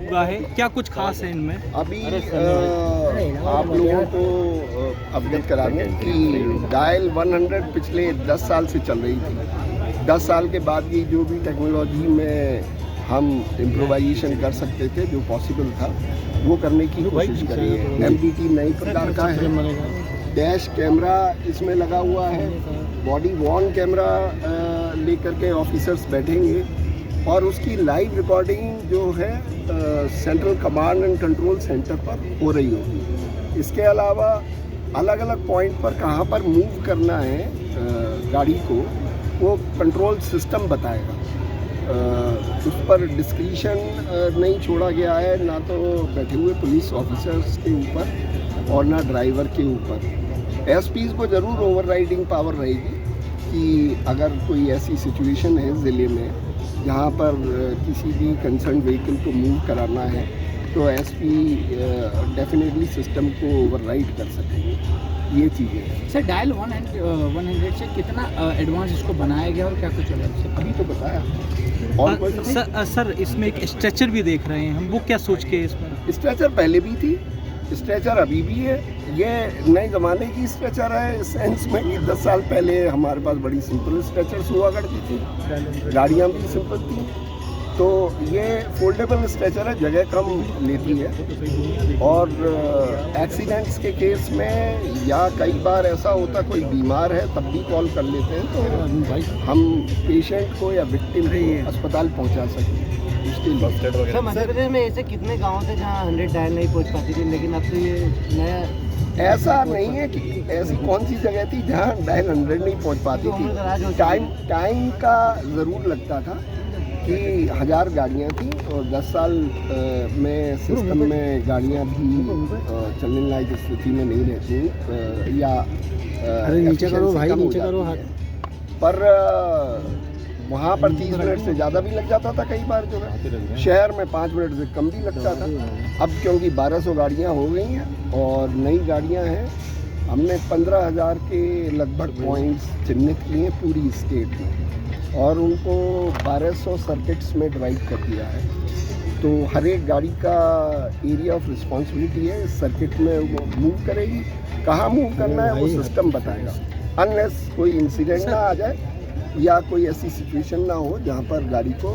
हुआ है, क्या कुछ खास है इनमें? अभी आप लोगों को अवगत करा दें कि डायल 100 पिछले 10 साल से चल रही थी। 10 साल के बाद की जो भी टेक्नोलॉजी में हम इम्प्रोवाइजेशन कर सकते थे, जो पॉसिबल था, वो करने की कोशिश करी है। MDT नई प्रकार का है, डैश कैमरा इसमें लगा हुआ है, बॉडी वॉर्न कैमरा लेकर के ऑफिसर्स बैठेंगे और उसकी लाइव रिकॉर्डिंग जो है central command and control centre पर हो रही होगी। इसके अलावा अलग अलग पॉइंट पर कहाँ पर मूव करना है गाड़ी को, वो कंट्रोल सिस्टम बताएगा। उस पर डिस्क्रिशन नहीं छोड़ा गया है, ना तो बैठे हुए पुलिस ऑफिसर्स के ऊपर और ना ड्राइवर के ऊपर। एसपीज़ को ज़रूर ओवरराइडिंग पावर रहेगी कि अगर कोई ऐसी सिचुएशन है ज़िले में जहाँ पर किसी भी कंसर्न व्हीकल को मूव कराना है, तो एसपी डेफिनेटली सिस्टम को ओवरराइड कर सकेंगे। ये चीज़ें सर, डायल 100 से कितना एडवांस इसको बनाया गया और क्या कुछ है? अभी तो बताया। और सर इसमें एक स्ट्रेचर भी देख रहे हैं हम, वो क्या सोच के इसमें? स्ट्रेचर पहले भी थी, स्ट्रेचर अभी भी है। ये नए ज़माने की स्ट्रेचर है इस सेंस में कि 10 साल पहले हमारे पास बड़ी सिंपल स्ट्रेचर्स हुआ करती थी, गाड़ियाँ भी सिंपल थी। तो ये फोल्डेबल स्ट्रेचर है, जगह कम लेती है और एक्सीडेंट्स के केस में या कई बार ऐसा होता कोई बीमार है तब भी कॉल कर लेते हैं, तो हम पेशेंट को या विक्टिम को अस्पताल पहुंचा सकते हैं। सर, मध्य प्रदेश में ऐसे कितने गांव थे जहां 100 डायल नहीं पहुंच पाती थी, लेकिन अब तो ये नया ऐसा नहीं है कि ऐसी कौन सी जगह थी जहां डायल 100 नहीं पहुंच पाती थी। टाइम का ज़रूर लगता था कि 1000 गाड़ियाँ थी और 10 साल में सिस्टम में गाड़ियाँ भी चलने लायक स्थिति में नहीं रहती या नीचे करो भाई, नीचे करो हाथ पर वहाँ पर 30 मिनट से ज़्यादा भी लग जाता था कई बार, जो है शहर में 5 मिनट से कम भी लगता था। अब क्योंकि 1200 गाड़ियाँ हो गई हैं और नई गाड़ियाँ हैं, हमने 15,000 के लगभग पॉइंट्स चिन्हित किए पूरी स्टेट में और उनको 1200 सर्किट्स में डिवाइड कर दिया है। तो हर एक गाड़ी का एरिया ऑफ रिस्पॉन्सिबिलिटी है, इस सर्किट में वो मूव करेगी, कहाँ मूव करना है वो सिस्टम बताएगा। अनलेस कोई इंसिडेंट ना आ जाए या कोई ऐसी सिचुएशन ना हो जहाँ पर गाड़ी को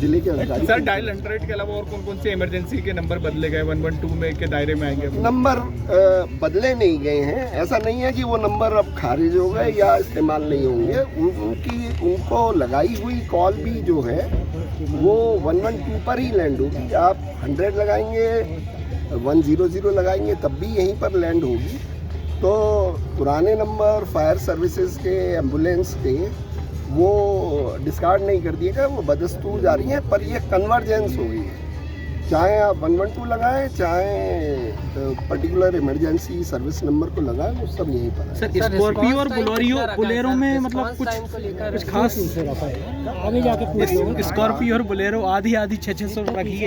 जिले के अधिकारी। सर, डायल 100 के अलावा और कौन कौन से इमरजेंसी के नंबर बदले गए 112 में के दायरे में आएंगे? नंबर बदले नहीं गए हैं, ऐसा नहीं है कि वो नंबर अब खारिज हो गए या इस्तेमाल नहीं होंगे। उनको लगाई हुई कॉल भी जो है वो 112 पर ही लैंड होगी। आप 100 लगाएंगे, 100 लगाएंगे तब भी यहीं पर लैंड होगी। तो पुराने नंबर फायर सर्विसेज के, एम्बुलेंस के, वो डिस्कार्ड नहीं कर दिए गए, वो बदस्तूर जा रही है, पर ये कन्वर्जेंस हो गई है। चाहे आप 112 लगाएं, चाहे पर्टिकुलर इमरजेंसी सर्विस नंबर को लगाएं, वो सब यहीं पर है। सर, स्कॉर्पियो और बोलेरो में मतलब कुछ खास? स्कॉर्पियो और बोलेरो आधी 600 रखी है।